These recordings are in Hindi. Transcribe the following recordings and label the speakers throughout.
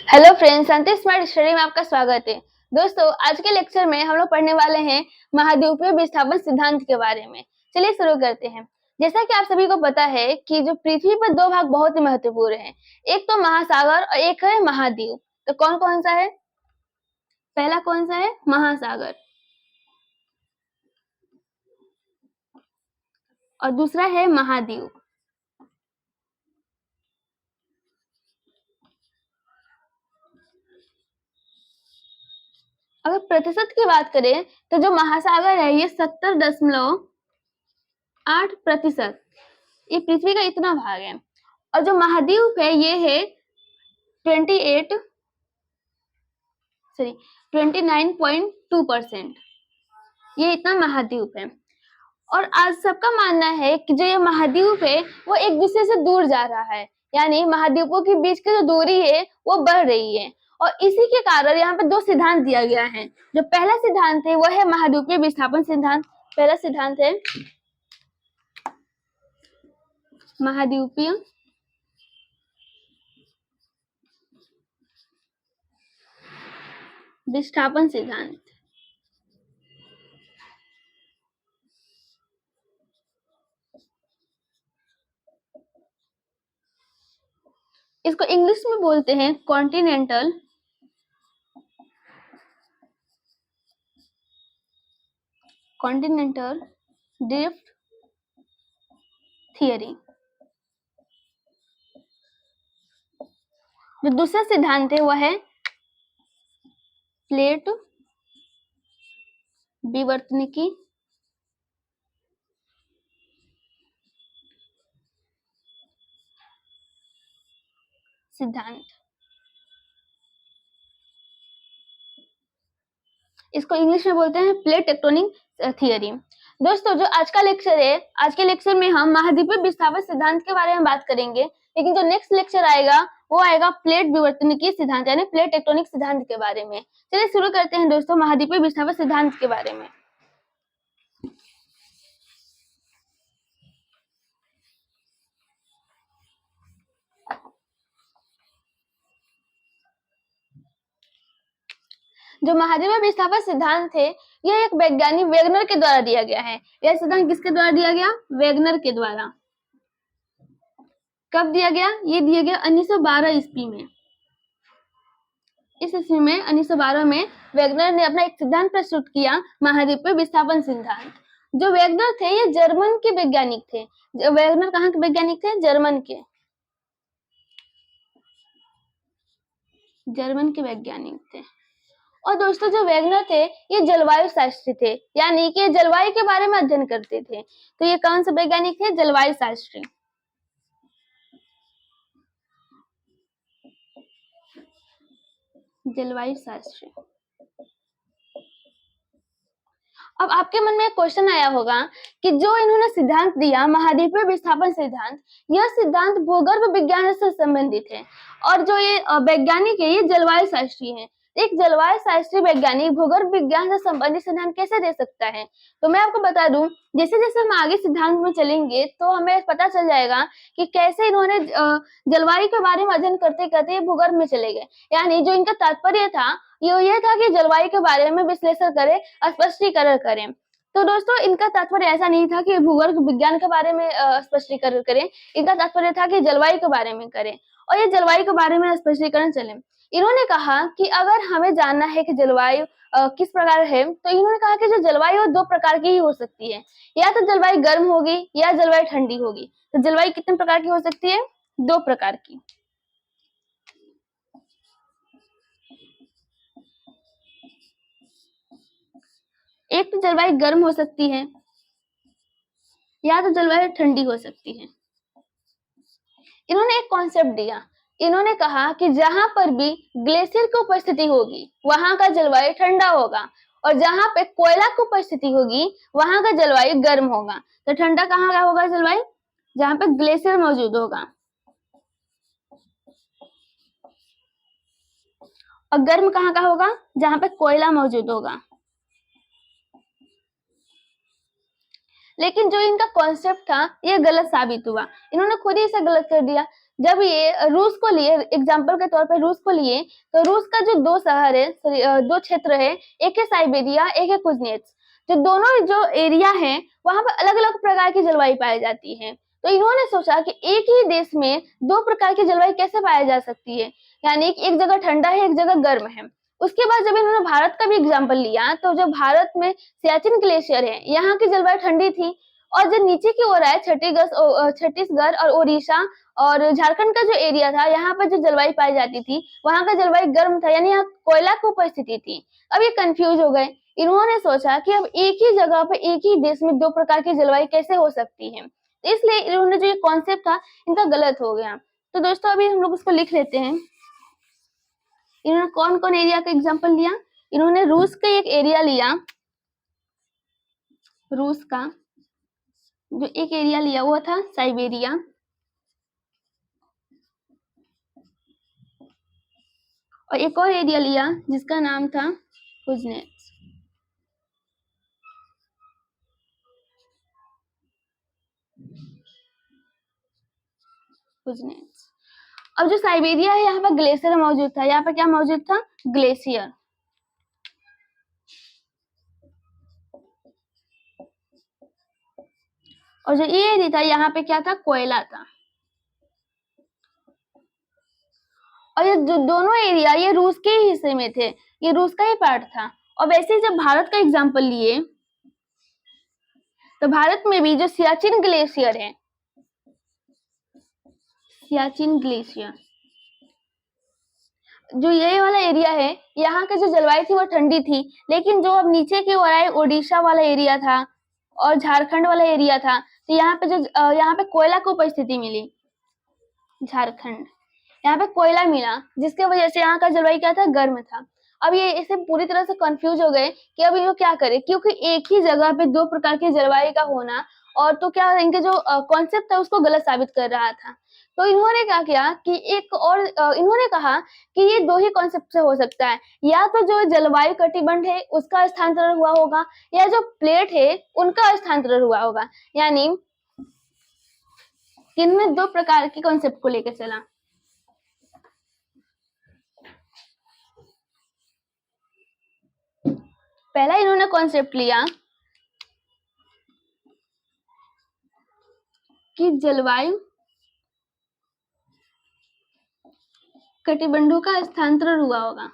Speaker 1: हेलो फ्रेंड्स, शांति स्मार्ट स्टडी में आपका स्वागत है। दोस्तों, आज के लेक्चर में हम लोग पढ़ने वाले हैं महाद्वीपीय विस्थापन सिद्धांत के बारे में। चलिए शुरू करते हैं। जैसा कि आप सभी को पता है कि जो पृथ्वी पर दो भाग बहुत ही महत्वपूर्ण हैं, एक तो महासागर और एक है महाद्वीप। तो कौन कौन सा है? पहला कौन सा है? महासागर, और दूसरा है महाद्वीप। अगर प्रतिशत की बात करें तो जो महासागर है ये 70.8%, ये पृथ्वी का इतना भाग है। और जो महाद्वीप है ये है 29.2%, ये इतना महाद्वीप है। और आज सबका मानना है कि जो ये महाद्वीप है वो एक दूसरे से दूर जा रहा है, यानी महाद्वीपों के बीच की जो दूरी है वो बढ़ रही है। और इसी के कारण यहाँ पे दो सिद्धांत दिया गया है। जो पहला सिद्धांत है वो है महाद्वीपीय विस्थापन सिद्धांत। पहला सिद्धांत है महाद्वीपीय विस्थापन सिद्धांत। इसको इंग्लिश में बोलते हैं कॉन्टिनेंटल ड्रिफ्ट थियरी। जो दूसरा सिद्धांत है वह है प्लेट विवर्तनिकी सिद्धांत। इसको इंग्लिश में बोलते हैं प्लेट टेक्टोनिक थियरी। दोस्तों, जो आज का लेक्चर है, आज के लेक्चर में हम महाद्वीपीय विस्थापन सिद्धांत के बारे में बात करेंगे, लेकिन जो नेक्स्ट लेक्चर आएगा वो आएगा प्लेट विवर्तनिकी सिद्धांत यानी प्लेट टेक्टोनिक सिद्धांत के बारे में। चलिए शुरू करते हैं दोस्तों महाद्वीपीय विस्थापन सिद्धांत के बारे में। जो महाद्वीपीय विस्थापन सिद्धांत है यह एक वैज्ञानिक वेगनर के द्वारा दिया गया है। यह सिद्धांत किसके द्वारा दिया गया? वेगनर के द्वारा। कब दिया गया? ये दिया गया 1912 ईस्वी में। इस ईस्वी में 1912 में वेगनर ने अपना एक सिद्धांत प्रस्तुत किया, महाद्वीपीय विस्थापन सिद्धांत। जो वेगनर थे ये जर्मन के वैज्ञानिक थे। वेगनर कहाँ के वैज्ञानिक थे? जर्मन के वैज्ञानिक थे। और दोस्तों, जो वेगनर थे ये जलवायु शास्त्री थे, यानी कि जलवायु के बारे में अध्ययन करते थे। तो ये कौन से वैज्ञानिक थे? जलवायु शास्त्री। अब आपके मन में एक क्वेश्चन आया होगा कि जो इन्होंने सिद्धांत दिया महाद्वीपीय विस्थापन सिद्धांत, यह सिद्धांत भूगर्भ विज्ञान से संबंधित है। और जो ये वैज्ञानिक है ये जलवायु शास्त्री है। एक जलवायु शास्त्री वैज्ञानिक भूगर्भ विज्ञान से संबंधित सिद्धांत कैसे दे सकता है? तो मैं आपको बता दूं, जैसे जैसे हम आगे सिद्धांत में चलेंगे तो हमें पता चल जाएगा कि कैसे इन्होंने जलवायु के बारे में अध्ययन करते करते भूगर्भ में चले गए। यानी जो इनका तात्पर्य था ये था कि जलवायु के बारे में विश्लेषण करें, स्पष्टीकरण करें। तो दोस्तों, इनका तात्पर्य ऐसा नहीं था कि भूगर्भ विज्ञान के बारे में स्पष्टीकरण करें, इनका तात्पर्य था कि जलवायु के बारे में करें। और ये जलवायु के बारे में स्पष्टीकरण चले। इन्होंने कहा कि अगर हमें जानना है कि जलवायु किस प्रकार है, तो इन्होंने कहा कि जो जलवायु दो प्रकार की ही हो सकती है, या तो जलवायु गर्म होगी या जलवायु ठंडी होगी। तो जलवायु कितने प्रकार की हो सकती है? दो प्रकार की। एक तो जलवायु गर्म हो सकती है या तो जलवायु ठंडी हो सकती है। इन्होंने एक कॉन्सेप्ट दिया। इन्होंने कहा कि जहां पर भी ग्लेशियर की उपस्थिति होगी वहां का जलवायु ठंडा होगा, और जहां पे कोयला की उपस्थिति होगी वहां का जलवायु गर्म होगा। तो ठंडा कहाँ का होगा जलवायु? जहां पे ग्लेशियर मौजूद होगा। और गर्म कहाँ का होगा? जहां पे कोयला मौजूद होगा। लेकिन जो इनका कॉन्सेप्ट था ये गलत साबित हुआ। इन्होंने खुद ही इसे गलत कर दिया। जब ये रूस को लिए, एग्जाम्पल के तौर पर रूस को लिए, तो रूस का जो दो शहर है, दो क्षेत्र है, एक है साइबेरिया, एक है कुजनेट्स। जो दोनों जो एरिया है वहां पर अलग अलग प्रकार की जलवायु पाई जाती है। तो इन्होंने सोचा कि एक ही देश में दो प्रकार की जलवायु कैसे पाई जा सकती है, यानी कि एक जगह ठंडा है, एक जगह गर्म है। उसके बाद जब इन्होंने भारत का भी एग्जाम्पल लिया, तो जो भारत में सियाचिन ग्लेशियर है, यहाँ की जलवायु ठंडी थी, और जो नीचे की ओर है छत्तीसगढ़ और उड़ीसा और झारखंड का जो एरिया था, यहाँ पर जो जलवायु पाई जाती थी, वहां का जलवायु गर्म था, यानी यहाँ कोयला की उपस्थिति थी। अब ये कंफ्यूज हो गए। इन्होंने सोचा कि अब एक ही जगह पर एक ही देश में दो प्रकार की जलवायु कैसे हो सकती है, इसलिए इन्होंने जो ये कॉन्सेप्ट था इनका गलत हो गया। तो दोस्तों अभी हम लोग उसको लिख लेते हैं। इन्होंने कौन कौन एरिया का एग्जाम्पल लिया? इन्होंने रूस का एक एरिया लिया, रूस का जो एक एरिया लिया वो था साइबेरिया, और एक और एरिया लिया जिसका नाम था कुजनेट्स। कुजनेट्स। अब जो साइबेरिया है, यहाँ पर ग्लेशियर मौजूद था। यहाँ पर क्या मौजूद था? ग्लेशियर। और जो ये एरिया था, यहाँ पे क्या था? कोयला था। और ये जो दोनों एरिया ये रूस के ही हिस्से में थे, ये रूस का ही पार्ट था। और वैसे ही जब भारत का एग्जाम्पल लिए, तो भारत में भी जो सियाचिन ग्लेशियर है, सियाचिन ग्लेशियर, जो ये वाला एरिया है, यहाँ की जो जलवायु थी वो ठंडी थी, लेकिन जो अब नीचे की ओर आए उड़ीसा वाला एरिया था और झारखंड वाला एरिया था, तो यहाँ पे जो यहाँ पे कोयला की उपस्थिति मिली। झारखंड, यहाँ पे कोयला मिला, जिसके वजह से यहाँ का जलवायु क्या था? गर्म था। अब ये इसे पूरी तरह से कंफ्यूज हो गए कि अब इनको क्या करें, क्योंकि एक ही जगह पे दो प्रकार की जलवायु का होना, और तो क्या इनके जो कॉन्सेप्ट था उसको गलत साबित कर रहा था। तो इन्होंने क्या किया कि एक और इन्होंने कहा कि ये दो ही कॉन्सेप्ट से हो सकता है, या तो जो जलवायु कटिबंध है उसका स्थानांतरण हुआ होगा, या जो प्लेट है उनका स्थानांतरण हुआ होगा। यानी इनमें दो प्रकार के कॉन्सेप्ट को लेकर चला। पहला इन्होंने कॉन्सेप्ट लिया कि जलवायु कटिबंधों का स्थानांतरण हुआ होगा।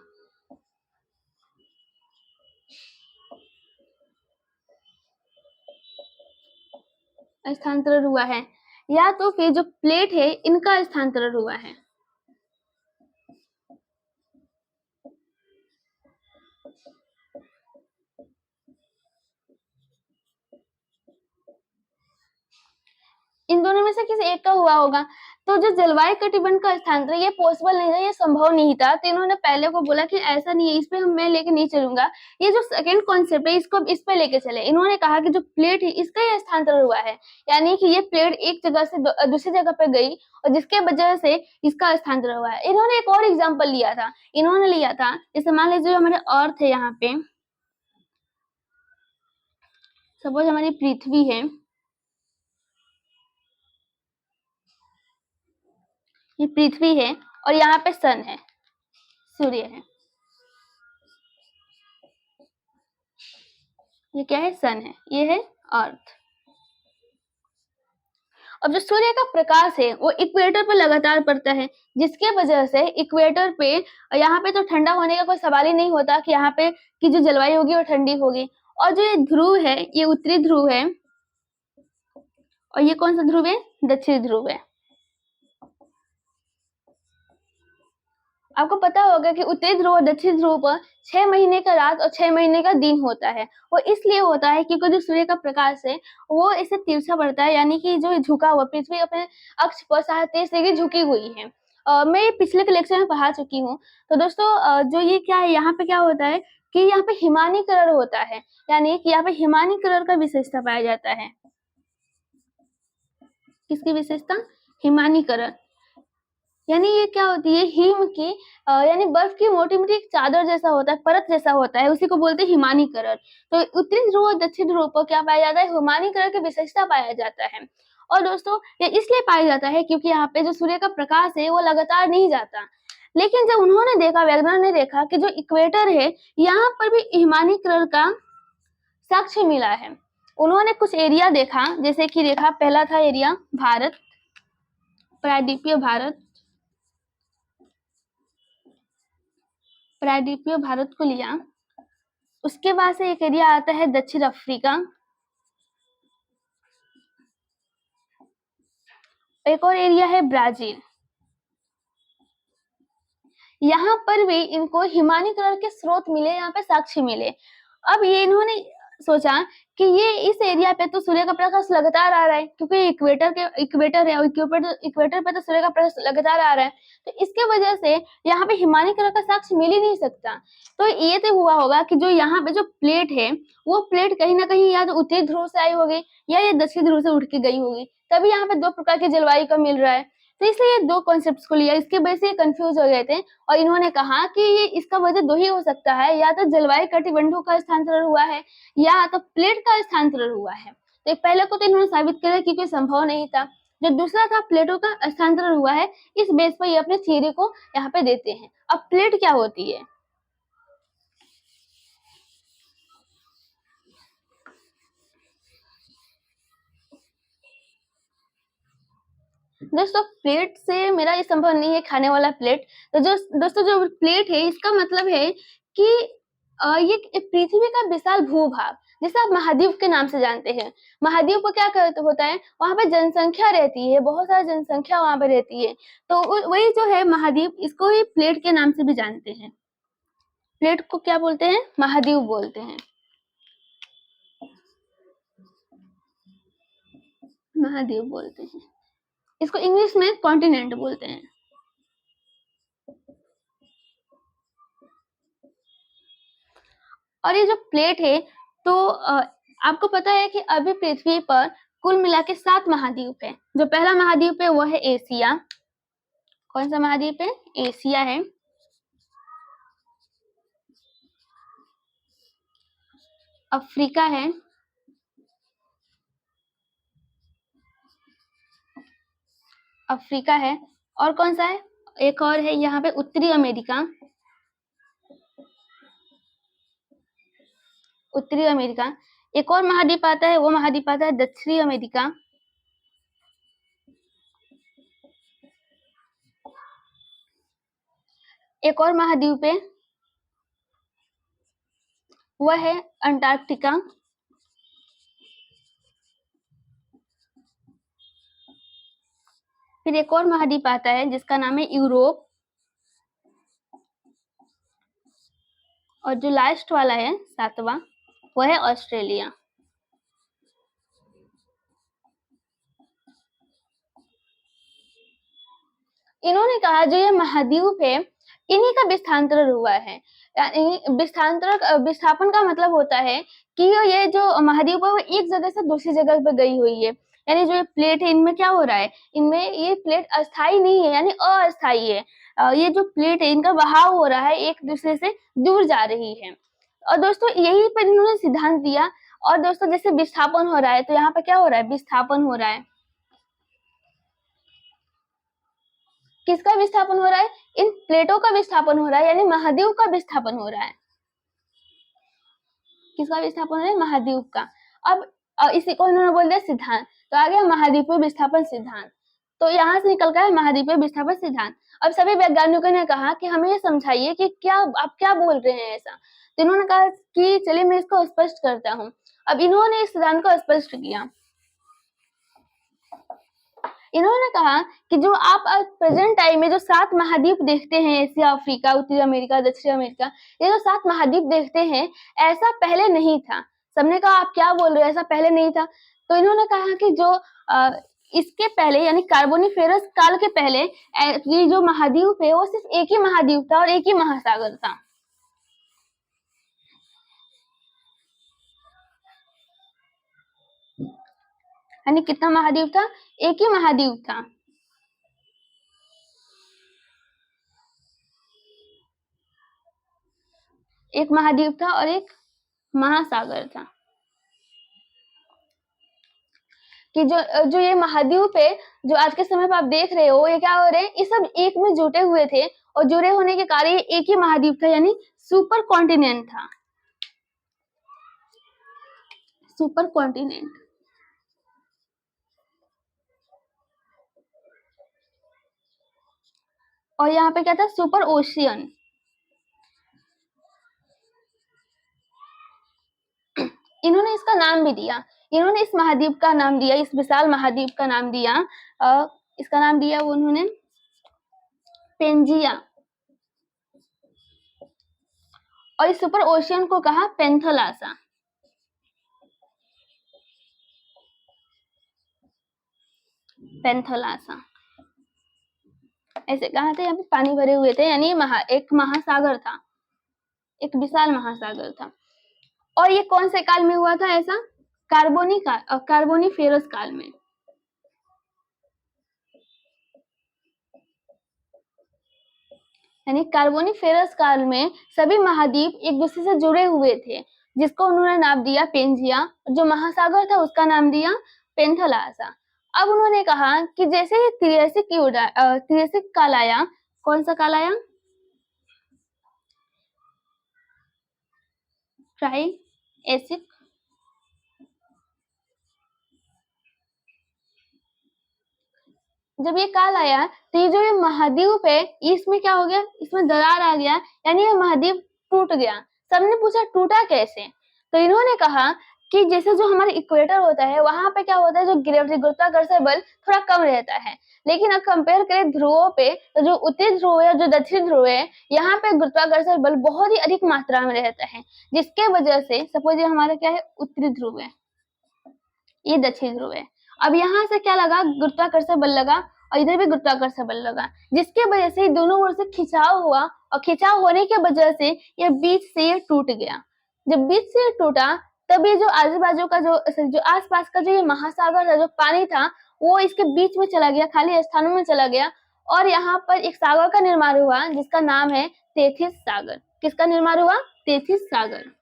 Speaker 1: स्थानांतरण हुआ है, या तो फिर जो प्लेट है इनका स्थानांतरण हुआ है। इन दोनों में से किसी एक का हुआ होगा। तो जो जलवायु कटिबंध का स्थानांतरण ये पॉसिबल नहीं था, ये संभव नहीं था। तो इन्होंने पहले को बोला कि ऐसा नहीं है, इस पे मैं लेके नहीं चलूंगा। ये जो सेकंड कॉन्सेप्ट है इसको इस पे लेके चले। इन्होंने कहा कि जो प्लेट है इसका ही स्थानांतरण हुआ है, यानी कि ये प्लेट एक जगह से दूसरी जगह पे गई और जिसके वजह से इसका स्थानांतरण हुआ है। इन्होंने एक और एग्जाम्पल लिया था। इन्होंने लिया था, जैसे मान लीजिए हमारे अर्थ है, यहाँ पे सपोज हमारी पृथ्वी है, ये पृथ्वी है, और यहाँ पे सन है, सूर्य है। ये क्या है? सन है, ये है अर्थ। अब जो सूर्य का प्रकाश है वो इक्वेटर पर लगातार पड़ता है, जिसके वजह से इक्वेटर पे यहाँ पे तो ठंडा होने का कोई सवाल ही नहीं होता कि यहाँ पे की जो जलवायु होगी वो ठंडी होगी। और जो ये ध्रुव है, ये उत्तरी ध्रुव है, और ये कौन सा ध्रुव है? दक्षिणी ध्रुव है। आपको पता होगा कि उत्तरी ध्रुव और दक्षिण ध्रुव पर 6 महीने का रात और 6 महीने का दिन होता है। वो इसलिए होता है क्योंकि जो सूर्य का प्रकाश है वो इसे तिरछा पड़ता है, यानी कि जो झुका हुआ, पृथ्वी अपने अक्ष पर 30 डिग्री झुकी हुई है। मैं ये पिछले लेक्चर में पढ़ा चुकी हूँ। तो दोस्तों जो ये क्या है, यहाँ पे क्या होता है कि यहाँ पे हिमानीकरण होता है, यानी कि यहाँ पे हिमानीकरण का विशेषता पाया जाता है। किसकी विशेषता? हिमानीकरण। यानी ये क्या होती है? हिम की यानी बर्फ की मोटी मोटी एक चादर जैसा होता है, परत जैसा होता है, उसी को बोलते हैं हिमानीकरण। तो उत्तरी ध्रुव और दक्षिण ध्रुव पर क्या पाया जाता है? हिमानीकरण की विशेषता पाया जाता है। और दोस्तों ये इसलिए पाया जाता है क्योंकि यहाँ पे जो सूर्य का प्रकाश है वो लगातार नहीं जाता। लेकिन जब उन्होंने देखा, वैज्ञानिक ने देखा कि जो इक्वेटर है यहाँ पर भी हिमानीकरण का साक्ष्य मिला है। उन्होंने कुछ एरिया देखा, जैसे कि देखा पहला था एरिया भारत, प्रायद्वीपीय भारत, प्रायद्वीपीय भारत को लिया। उसके बाद से एक एरिया आता है दक्षिण अफ्रीका, एक और एरिया है ब्राजील। यहाँ पर भी इनको हिमानीकरण के स्रोत मिले, यहाँ पे साक्ष्य मिले। अब ये इन्होंने सोचा कि ये इस एरिया पे तो सूर्य का प्रकाश लगातार आ रहा है, क्योंकि इक्वेटर है, इक्वेटर पे तो सूर्य का प्रकाश लगातार आ रहा है, तो इसके वजह से यहाँ पे हिमानीकरण का साक्ष्य मिल ही नहीं सकता। तो ये तो हुआ होगा कि जो यहाँ पे जो प्लेट है वो प्लेट कहीं ना कहीं या तो उत्तरी ध्रुव से आई होगी या ये दक्षिण ध्रुव से उठ के गई होगी, तभी यहाँ पे दो प्रकार की जलवायु का मिल रहा है। तो इसलिए दो कॉन्सेप्ट्स को लिया, इसके वजह से कंफ्यूज हो गए थे और इन्होंने कहा कि ये इसका वजह दो ही हो सकता है, या तो जलवायु कटिबंधों का स्थानांतरण हुआ है या तो प्लेट का स्थानांतरण हुआ है। तो एक पहले को तो इन्होंने साबित किया कि कोई संभव नहीं था, जो दूसरा था प्लेटों का स्थानांतरण हुआ है, इस बेस पर ये अपने थियरी को यहाँ पे देते हैं। अब प्लेट क्या होती है दोस्तों, प्लेट से मेरा ये संभव नहीं है खाने वाला प्लेट। तो जो दोस्तों जो प्लेट है इसका मतलब है कि ये पृथ्वी का विशाल भूभाग, जिसे आप महाद्वीप के नाम से जानते हैं। महाद्वीप को क्या कहते होता है, वहां पे जनसंख्या रहती है, बहुत सारी जनसंख्या वहां पे रहती है, तो वही जो है महाद्वीप, इसको ही प्लेट के नाम से भी जानते हैं। प्लेट को क्या बोलते हैं, महाद्वीप बोलते हैं, महाद्वीप बोलते हैं। इसको इंग्लिश में कॉन्टिनेंट बोलते हैं। और ये जो प्लेट है, तो आपको पता है कि अभी पृथ्वी पर कुल मिला के 7 महाद्वीप है। जो पहला महाद्वीप है वो है एशिया। कौन सा महाद्वीप है, एशिया है। अफ्रीका है, अफ्रीका है। और कौन सा है, एक और है यहाँ पे उत्तरी अमेरिका, उत्तरी अमेरिका। एक और महाद्वीप आता है, वो महाद्वीप आता है दक्षिणी अमेरिका। एक और महाद्वीप है, वह है अंटार्कटिका। फिर एक और महाद्वीप आता है जिसका नाम है यूरोप। और जो लास्ट वाला है 7वां, वह है ऑस्ट्रेलिया। इन्होंने कहा जो ये महाद्वीप है इन्हीं का विस्थापन हुआ है। यानी विस्थापन का मतलब होता है कि ये जो महाद्वीप है वो एक जगह से दूसरी जगह पे गई हुई है। यानी जो ये प्लेट है इनमें क्या हो रहा है, इनमें ये प्लेट अस्थाई नहीं है, यानी अस्थाई है। ये जो प्लेट है इनका बहाव हो रहा है, एक दूसरे से दूर जा रही है। और दोस्तों यही पर इन्होंने सिद्धांत दिया। और दोस्तों जैसे विस्थापन हो रहा है, तो यहाँ पे क्या हो रहा है, विस्थापन हो रहा है। किसका विस्थापन हो रहा है, इन प्लेटों का विस्थापन हो रहा है, यानी महाद्वीप का विस्थापन हो रहा है। किसका विस्थापन हो रहा है, महाद्वीप का। अब इसी को इन्होंने बोल दिया सिद्धांत, तो आ गया महाद्वीपीय विस्थापन सिद्धांत। तो यहाँ से निकल गया महाद्वीपीय विस्थापन सिद्धांत। अब सभी वैज्ञानिकों ने कहा कि हमें ये समझाइए कि क्या आप क्या बोल रहे हैं ऐसा। तो इन्होंने कहा कि चलिए मैं इसको स्पष्ट करता हूँ। अब इन्होंने इस सिद्धांत को स्पष्ट किया। इन्होंने कहा कि जो आप प्रेजेंट टाइम में जो 7 महाद्वीप देखते हैं, एशिया, अफ्रीका, उत्तरी अमेरिका, दक्षिण अमेरिका, ये जो 7 महाद्वीप देखते हैं, ऐसा पहले नहीं था। सबने कहा आप क्या बोल रहे हो, ऐसा पहले नहीं था। तो इन्होंने कहा कि जो इसके पहले यानी कार्बोनिफेरस काल के पहले ये जो महाद्वीप है वो सिर्फ एक ही महाद्वीप था और एक ही महासागर था। यानी कितना महाद्वीप था, एक ही महाद्वीप था। एक महाद्वीप था और एक महासागर था। कि जो ये महाद्वीप है, जो आज के समय पे आप देख रहे हो, ये क्या हो रहे हैं, ये सब एक में जुटे हुए थे और जुड़े होने के कारण ये एक ही महाद्वीप था, यानी सुपर कॉन्टिनेंट था, सुपर कॉन्टिनेंट। और यहाँ पे क्या था, सुपर ओशियन। इन्होंने इसका नाम भी दिया, इन्होंने इस महाद्वीप का नाम दिया, इस विशाल महाद्वीप का नाम दिया, इसका नाम दिया वो उन्होंने पेंजिया, और इस सुपर ओशियन को कहा पेंथोलासा। पेंथोलासा ऐसे कहा था, यहाँ पे पानी भरे हुए थे, यानी एक महासागर था, एक विशाल महासागर था। और ये कौन से काल में हुआ था ऐसा, कार्बोनीफेरस काल में। यानी कार्बोनीफेरस काल में सभी महाद्वीप एक दूसरे से जुड़े हुए थे, जिसको उन्होंने नाम दिया पेंजिया, जो महासागर था उसका नाम दिया पेंथोलासा। अब उन्होंने कहा कि जैसे ये त्रियासिक काल आया, कौन सा काल आया, ट्राइएसिक, जब ये काल आया तो ये जो ये महाद्वीप है, इसमें क्या हो गया, इसमें दरार आ गया, यानी ये महाद्वीप टूट गया। सबने पूछा टूटा कैसे, तो इन्होंने कहा कि जैसे जो हमारे इक्वेटर होता है, वहां पे क्या होता है, जो गुरुत्वाकर्षण बल थोड़ा कम रहता है, लेकिन अब कंपेयर करें ध्रुवों पे, तो जो उत्तरी ध्रुव है, जो दक्षिण ध्रुव है, यहाँ पे गुरुत्वाकर्षण बल बहुत ही अधिक मात्रा में रहता है, जिसके वजह से सपोज ये हमारा क्या है, उत्तरी ध्रुव है, ये दक्षिण ध्रुव है। अब यहाँ से क्या लगा, गुरुत्वाकर्षण बल लगा, और इधर भी गुरुत्वाकर्षण बल लगा, जिसके वजह से दोनों ओर से खिंचाव हुआ, और खिंचाव होने की वजह से ये बीच से ये टूट गया। जब बीच से टूटा, तब ये जो आजू बाजू का जो आसपास का जो ये महासागर था, जो पानी था, वो इसके बीच में चला गया, खाली स्थानों में चला गया, और यहाँ पर एक सागर का निर्माण हुआ, जिसका नाम है तेथिस सागर। किसका निर्माण हुआ, तेथिस सागर।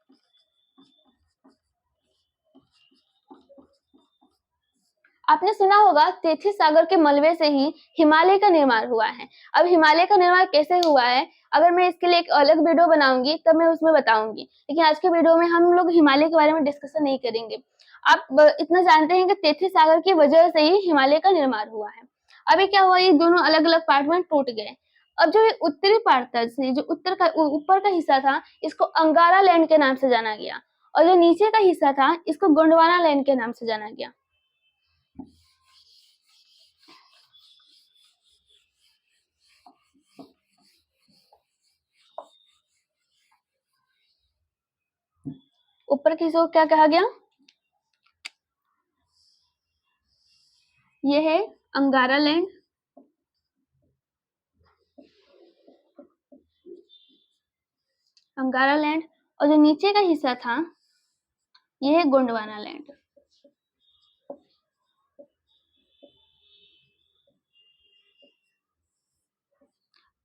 Speaker 1: आपने सुना होगा तेथिस सागर के मलबे से ही हिमालय का निर्माण हुआ है। अब हिमालय का निर्माण कैसे हुआ है, अगर मैं इसके लिए एक अलग वीडियो बनाऊंगी तब मैं उसमें बताऊंगी, लेकिन आज के वीडियो में हम लोग हिमालय के बारे में डिस्कशन नहीं करेंगे। आप इतना जानते हैं कि तेथिस सागर की वजह से ही हिमालय का निर्माण हुआ है। अभी क्या हुआ, ये दोनों अलग अलग पार्ट में टूट गए। अब जो ये उत्तरी पार्ट था, जो उत्तर का ऊपर का हिस्सा था, इसको अंगारा लैंड के नाम से जाना गया, और जो नीचे का हिस्सा था, इसको गोंडवाना लैंड के नाम से जाना गया। ऊपर के हिस्से को क्या कहा गया, ये है अंगारा लैंड, अंगारा लैंड, और जो नीचे का हिस्सा था, ये है गोंडवाना लैंड।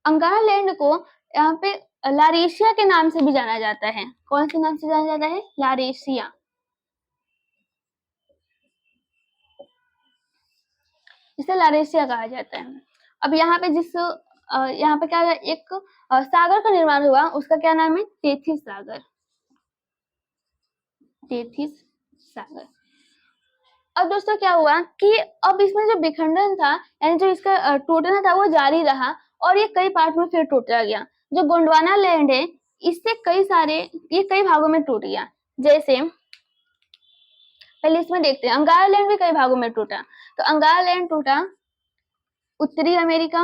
Speaker 1: अंगारा लैंड को यहाँ पे लारेशिया के नाम से भी जाना जाता है। कौन से नाम से जाना जाता है, लारेशिया। इसे लारेशिया कहा जाता है। अब यहाँ पे यहाँ पे क्या है, एक सागर का निर्माण हुआ, उसका क्या नाम है, तेथिस सागर, तेथिस सागर। अब दोस्तों क्या हुआ कि अब इसमें जो विखंडन था, यानी जो इसका टूटना था, वो जारी रहा, और ये कई पार्ट में फिर टूटा गया। जो गोंडवाना लैंड है, इससे ये कई भागों में टूट गया। जैसे पहले इसमें देखते हैं, अंगारा लैंड भी कई भागों में टूटा। तो अंगारा लैंड टूटा उत्तरी अमेरिका,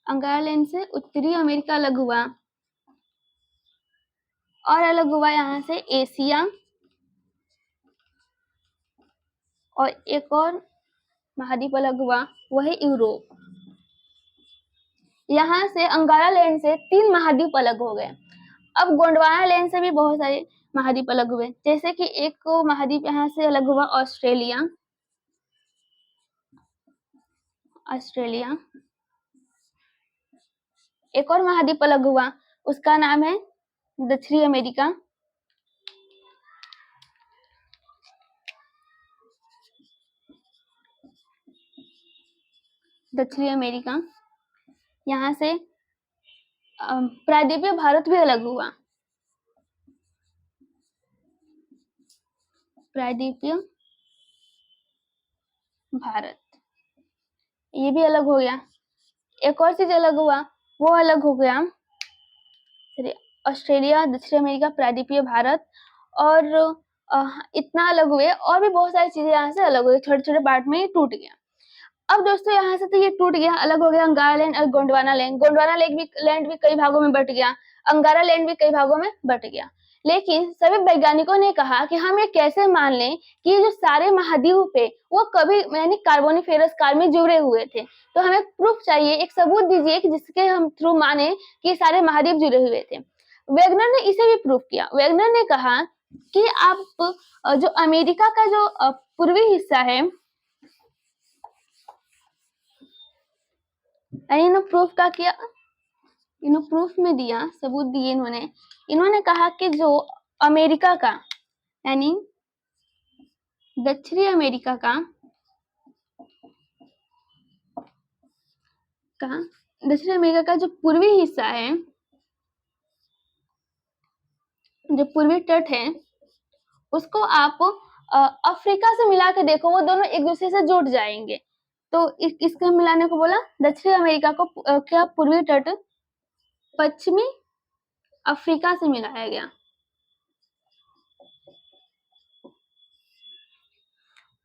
Speaker 1: अंगारा लैंड से उत्तरी अमेरिका अलग हुआ, और अलग हुआ यहाँ से एशिया, और एक और महाद्वीप अलग हुआ, वह है यूरोप। यहाँ से अंगारा लैंड से 3 महाद्वीप अलग हो गए। अब गोंडवाना लैंड से भी बहुत सारे महाद्वीप अलग हुए, जैसे कि एक महाद्वीप यहाँ से अलग हुआ, ऑस्ट्रेलिया, ऑस्ट्रेलिया। एक और महाद्वीप अलग हुआ, उसका नाम है दक्षिणी अमेरिका। दक्षिणी अमेरिका, यहाँ से प्रायद्वीपीय भारत भी अलग हुआ, प्रायद्वीपीय भारत ये भी अलग हो गया। एक और चीज अलग हुआ, वो अलग हो गया ऑस्ट्रेलिया, दक्षिण अमेरिका, प्रायद्वीपीय भारत, और इतना अलग हुए, और भी बहुत सारी चीजें यहाँ से अलग हुई, छोटे छोटे पार्ट में टूट गया। अब दोस्तों यहाँ से तो ये टूट गया, अलग हो गया अंगारा लैंड और गोंडवाना लैंड। गोंडवाना लैंड भी कई भागों में बट गया, अंगारा लैंड भी कई भागों में बट गया। लेकिन सभी वैज्ञानिकों ने कहा कि हम ये कैसे मान लें कि ये जो सारे महाद्वीप पे वो कभी यानी कार्बोनिफेरस काल में जुड़े हुए थे। तो हमें प्रूफ चाहिए, एक सबूत दीजिए कि जिसके हम थ्रू माने कि ये सारे महाद्वीप जुड़े हुए थे। वेगनर ने इसे भी प्रूफ किया। वेगनर ने कहा कि आप जो अमेरिका का जो पूर्वी हिस्सा है, इन्होंने प्रूफ का किया, इन्होंने प्रूफ में दिया, सबूत दिए इन्होंने कहा कि जो अमेरिका का यानी दक्षिणी अमेरिका का दक्षिण अमेरिका का जो पूर्वी हिस्सा है, जो पूर्वी तट है, उसको आप अफ्रीका से मिला के देखो, वो दोनों एक दूसरे से जुड़ जाएंगे। तो इसको मिलाने को बोला, दक्षिण अमेरिका को क्या पूर्वी तट पश्चिमी अफ्रीका से मिलाया गया।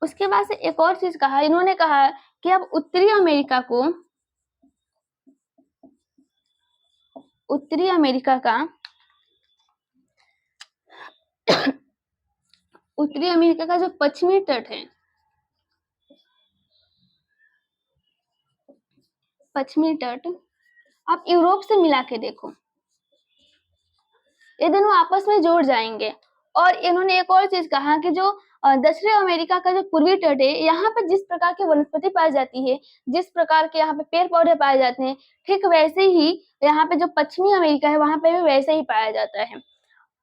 Speaker 1: उसके बाद से एक और चीज कहा, इन्होंने कहा कि अब उत्तरी अमेरिका का उत्तरी अमेरिका का जो पश्चिमी तट है, पश्चिमी तट आप यूरोप से मिला के देखो, ये दोनों आपस में जुड़ जाएंगे। और इन्होंने एक और चीज कहा कि जो दक्षिण अमेरिका का जो पूर्वी तट है, यहाँ पे जिस प्रकार की वनस्पति पाई जाती है, जिस प्रकार के यहाँ पे पेड़ पौधे पाए जाते हैं, ठीक वैसे ही यहाँ पे जो पश्चिमी अमेरिका है वहां पे भी वैसे ही पाया जाता है।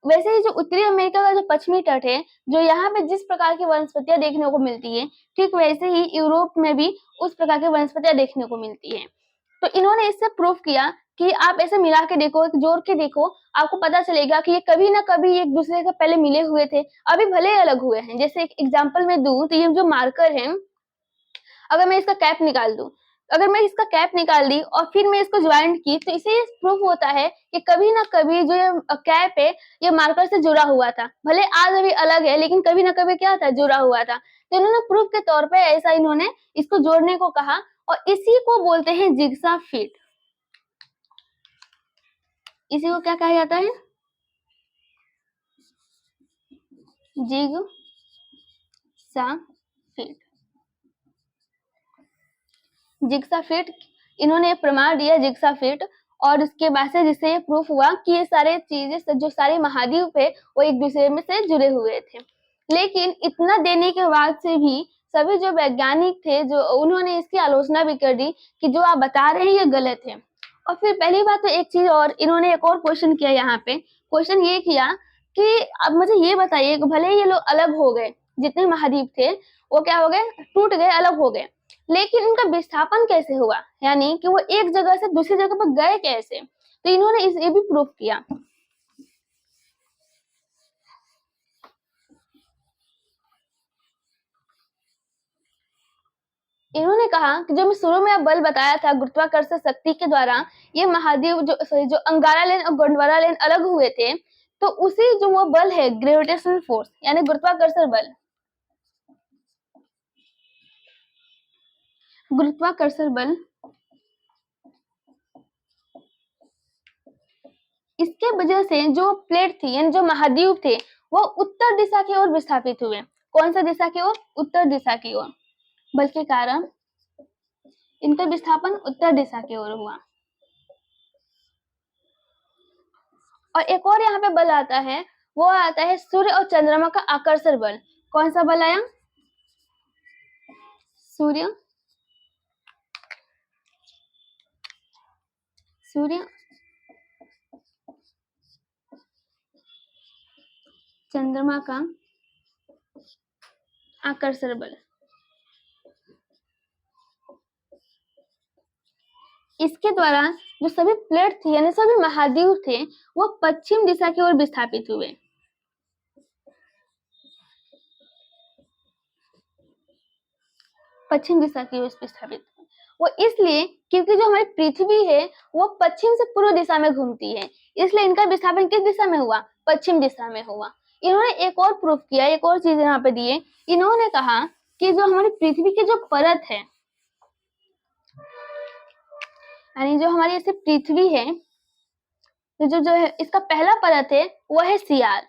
Speaker 1: वैसे ही जो उत्तरी अमेरिका का जो पश्चिमी तट है, जो यहाँ पे जिस प्रकार की वनस्पतियां देखने को मिलती है, ठीक वैसे ही यूरोप में भी उस प्रकार की वनस्पतियां देखने को मिलती है। तो इन्होंने इससे प्रूफ किया कि आप ऐसे मिला के देखो, जोड़ के देखो, आपको पता चलेगा कि ये कभी ना कभी एक दूसरे से पहले मिले हुए थे, अभी भले अलग हुए हैं। जैसे एक एग्जाम्पल में दूं तो ये जो मार्कर है, अगर मैं इसका कैप निकाल दूं, अगर मैं इसका कैप निकाल दी और फिर मैं इसको ज्वाइंट की, तो इसे प्रूफ होता है कि कभी ना कभी जो ये कैप है ये मार्कर से जुड़ा हुआ था। भले आज अभी अलग है, लेकिन कभी ना कभी क्या था, जुड़ा हुआ था। तो इन्होंने प्रूफ के तौर पे ऐसा इन्होंने इसको जोड़ने को कहा, और इसी को बोलते हैं जिग्सा फिट। इसी को क्या कहा जाता है, जिग्सा फिट। जिग्सा फिट इन्होंने प्रमाण दिया, जिग्सा फिट, और उसके बाद से जिससे ये प्रूफ हुआ कि ये सारे चीजें जो सारे महाद्वीप है वो एक दूसरे में से जुड़े हुए थे। लेकिन इतना देने के बाद से भी सभी जो वैज्ञानिक थे, जो उन्होंने इसकी आलोचना भी कर दी कि जो आप बता रहे हैं ये गलत है। और फिर पहली बात तो एक चीज और, इन्होंने एक और क्वेश्चन किया यहाँ पे, क्वेश्चन ये किया कि अब मुझे ये बताइए कि भले ये लोग अलग हो गए, जितने महाद्वीप थे वो क्या हो गए, टूट गए, अलग हो गए, लेकिन इनका विस्थापन कैसे हुआ, यानी कि वो एक जगह से दूसरी जगह पर गए कैसे। तो इन्होंने ये भी प्रूफ किया। इन्होंने कहा कि जो मैं शुरू में बल बताया था गुरुत्वाकर्षण शक्ति के द्वारा ये महाद्वीप जो अंगारा लैंड और गोंडवाना लैंड अलग हुए थे, तो उसी जो वो बल है ग्रेविटेशनल फोर्स यानी गुरुत्वाकर्षण बल, गुरुत्वाकर्षण बल, इसके वजह से जो प्लेट थी यानी जो महाद्वीप थे वो उत्तर दिशा की ओर विस्थापित हुए। कौन सा दिशा की ओर, उत्तर दिशा की ओर, बल के कारण इनका विस्थापन उत्तर दिशा की ओर हुआ। और एक और यहाँ पे बल आता है, वो आता है सूर्य और चंद्रमा का आकर्षण बल। कौन सा बल आया, सूर्य चंद्रमा का आकर्षण बल। इसके द्वारा जो सभी प्लेट थी यानी सभी महाद्वीप थे वो पश्चिम दिशा की ओर विस्थापित हुए। पश्चिम दिशा की ओर विस्थापित हुए। वो इसलिए क्योंकि जो हमारी पृथ्वी है वो पश्चिम से पूर्व दिशा में घूमती है, इसलिए इनका विस्थापन किस दिशा में हुआ? पश्चिम दिशा में हुआ। इन्होंने एक और प्रूफ किया, एक और चीज यहाँ पे दिए। इन्होंने कहा कि जो हमारी पृथ्वी की जो परत है, यानी जो हमारी ऐसे पृथ्वी है, जो है इसका पहला परत है वो है सियार।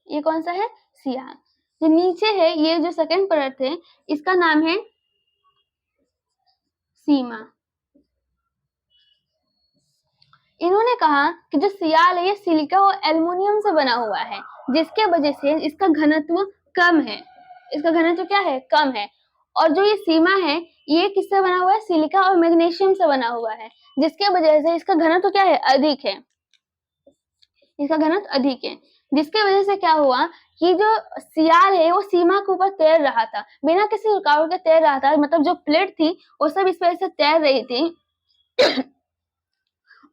Speaker 1: ये कौन सा है? सियार। जो नीचे है ये जो सेकंड परत है इसका नाम है सीमा। इन्होंने कहा कि जो सियाल है ये सिलिका और एल्युमिनियम से बना हुआ है, जिसके वजह से इसका घनत्व कम है। इसका घनत्व क्या है? कम है। और जो ये सीमा है ये किससे बना हुआ है? सिलिका और मैग्नीशियम से बना हुआ है, जिसके वजह से इसका घनत्व क्या है? अधिक है। इसका घनत्व अधिक है, जिसके वजह से क्या हुआ कि जो सियाल है वो सीमा के ऊपर तैर रहा था, बिना किसी रुकावट के तैर रहा था। मतलब जो प्लेट थी वो सब इस वजह से तैर रही थी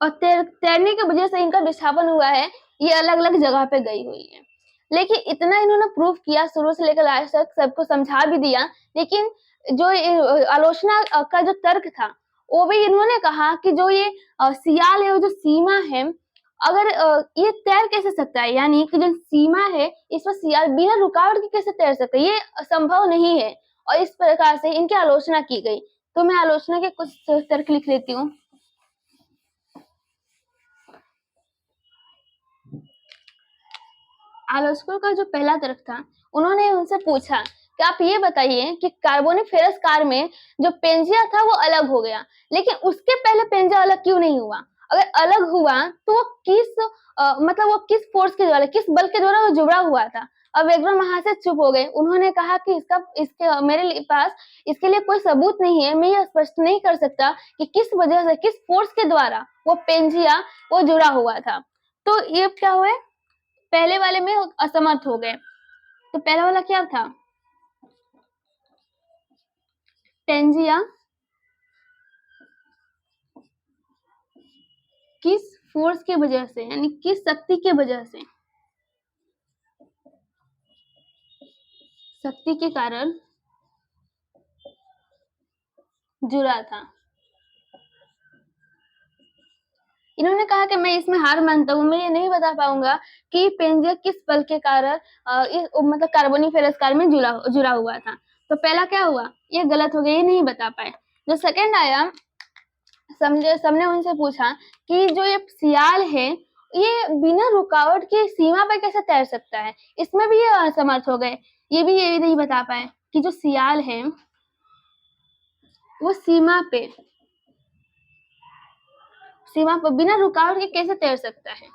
Speaker 1: और तैरने की वजह से इनका विस्थापन हुआ है, ये अलग अलग जगह पे गई हुई है। लेकिन इतना इन्होंने प्रूफ किया, शुरू से लेकर लास्ट तक सबको समझा भी दिया, लेकिन जो आलोचना का जो तर्क था वो भी इन्होंने कहा कि जो ये सियाल है वो जो सीमा है, अगर ये तैर कैसे सकता है, यानी कि जो सीमा है इस पर सियाल बिना रुकावट के कैसे तैर सकता है, ये संभव नहीं है। और इस प्रकार से इनकी आलोचना की गई। तो मैं आलोचना के कुछ तर्क लिख लेती हूँ। आलोचकों का जो पहला तर्क था, उन्होंने उनसे पूछा कि आप ये बताइए कि कार्बोनिफेरस काल में जो पेंजिया था वो अलग हो गया, लेकिन उसके पहले पेंजिया अलग क्यों नहीं हुआ? अगर अलग हुआ तो वो मतलब वो किस फोर्स के द्वारा, किस बल के द्वारा वो जुड़ा हुआ था? अब विक्रम महाशय चुप हो गए। उन्होंने कहा कि इसके मेरे पास इसके लिए कोई सबूत नहीं है, मैं ये स्पष्ट नहीं कर सकता कि किस वजह से, किस फोर्स के द्वारा वो पेंजिया वो जुड़ा हुआ था। तो ये क्या हुआ? पहले वाले में असमर्थ हो गए। तो पहला वाला क्या था? पेंजिया किस फोर्स के वजह से, यानी किस शक्ति के वजह से, शक्ति के कारण जुड़ा था। इन्होंने कहा कि मैं इसमें हार मानता हूँ, मैं ये नहीं बता पाऊंगा कि पेंजिया किस बल के कारण मतलब कार्बोनिफेरस काल में जुड़ा हुआ था। तो पहला क्या हुआ? ये गलत हो गया, ये नहीं बता पाए। जो सेकंड आया, सबने उनसे पूछा कि जो ये सियाल है ये बिना रुकावट की सीमा पर कैसे तैर सकता है? इसमें भी ये असमर्थ हो गए, ये भी नहीं बता पाए कि जो सियाल है वो सीमा पर बिना रुकावट के कैसे तैर सकता है,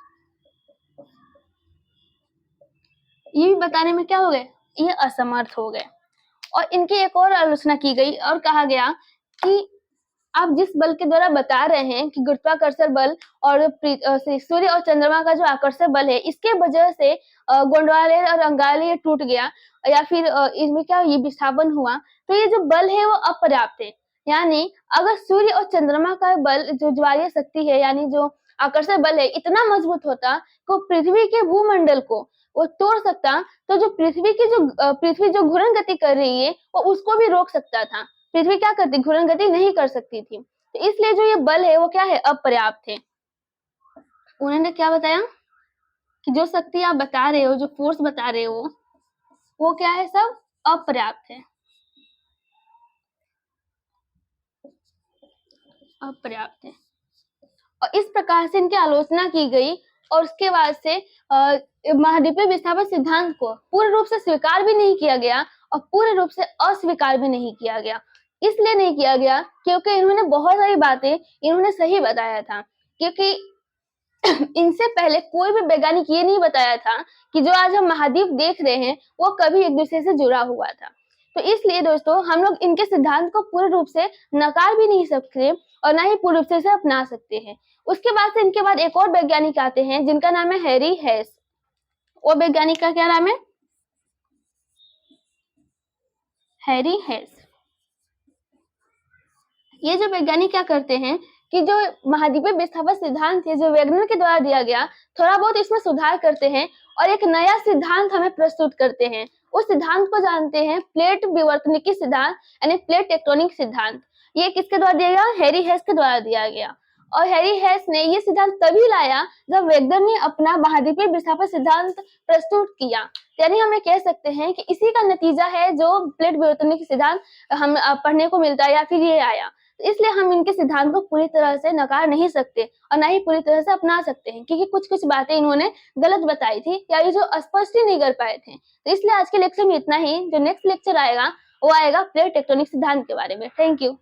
Speaker 1: ये भी बताने में क्या हो गए? ये असमर्थ हो गए। और इनकी एक और आलोचना की गई और कहा गया कि आप जिस बल के द्वारा बता रहे हैं कि गुरुत्वाकर्षण बल और सूर्य और चंद्रमा का जो आकर्षण बल है, इसके वजह से गोंडवाना और अंगारा टूट गया या फिर इसमें क्या ये विस्थापन हुआ, तो ये जो बल है वो अपर्याप्त है। यानी अगर सूर्य और चंद्रमा का बल, जो ज्वारीय शक्ति है यानी जो आकर्षण बल है, इतना मजबूत होता कि पृथ्वी के भूमंडल को वो तोड़ सकता, तो जो पृथ्वी जो घूर्णन गति कर रही है वो उसको भी रोक सकता था। पृथ्वी क्या करती? घूर्णन गति नहीं कर सकती थी। तो इसलिए जो ये बल है वो क्या है? अपर्याप्त है। उन्होंने क्या बताया कि जो शक्ति आप बता रहे हो, जो फोर्स बता रहे हो, वो क्या है? सब अपर्याप्त है, अपर्याप्त है। और इस प्रकार से इनकी आलोचना की गई और उसके बाद से महाद्वीपीय विस्थापन सिद्धांत को पूर्ण रूप से स्वीकार भी नहीं किया गया और पूर्ण रूप से अस्वीकार भी नहीं किया गया। इसलिए नहीं किया गया क्योंकि इन्होंने बहुत सारी बातें इन्होंने सही बताया था, क्योंकि इनसे पहले कोई भी वैज्ञानिक ये नहीं बताया था कि जो आज हम महाद्वीप देख रहे हैं वो कभी एक दूसरे से जुड़ा हुआ था। तो इसलिए दोस्तों हम लोग इनके सिद्धांत को पूर्ण रूप से नकार भी नहीं सकते और ना ही पूर्ण रूप से इसे अपना सकते हैं। उसके बाद से इनके बाद एक और वैज्ञानिक आते हैं जिनका नाम है हैरी हेस। वो वैज्ञानिक का क्या नाम है? हैरी हेस। ये जो वैज्ञानिक क्या करते हैं कि जो महाद्वीपीय विस्थापन सिद्धांत है जो वैगनर के द्वारा दिया गया, थोड़ा बहुत इसमें सुधार करते हैं और एक नया सिद्धांत हमें प्रस्तुत करते हैं। उस सिद्धांत को जानते हैं प्लेट विवर्तनिकी सिद्धांत यानी प्लेट टेक्टोनिक सिद्धांत। ये किसके द्वारा दिया गया? हैरी हेस के द्वारा दिया गया। और हैरी हेस ने ये सिद्धांत तभी लाया जब वैगनर ने अपना महाद्वीपीय विस्थापन सिद्धांत प्रस्तुत किया। यानी हम ये कह सकते हैं कि इसी का नतीजा है जो प्लेट विवर्तनिकी सिद्धांत हम पढ़ने को मिलता है या फिर ये आया। इसलिए हम इनके सिद्धांत को पूरी तरह से नकार नहीं सकते और ना ही पूरी तरह से अपना सकते हैं, क्योंकि कुछ कुछ बातें इन्होंने गलत बताई थी या ये जो स्पष्ट ही नहीं कर पाए थे। तो इसलिए आज के लेक्चर में इतना ही। जो नेक्स्ट लेक्चर आएगा वो आएगा प्लेट टेक्टोनिक सिद्धांत के बारे में। Thank you.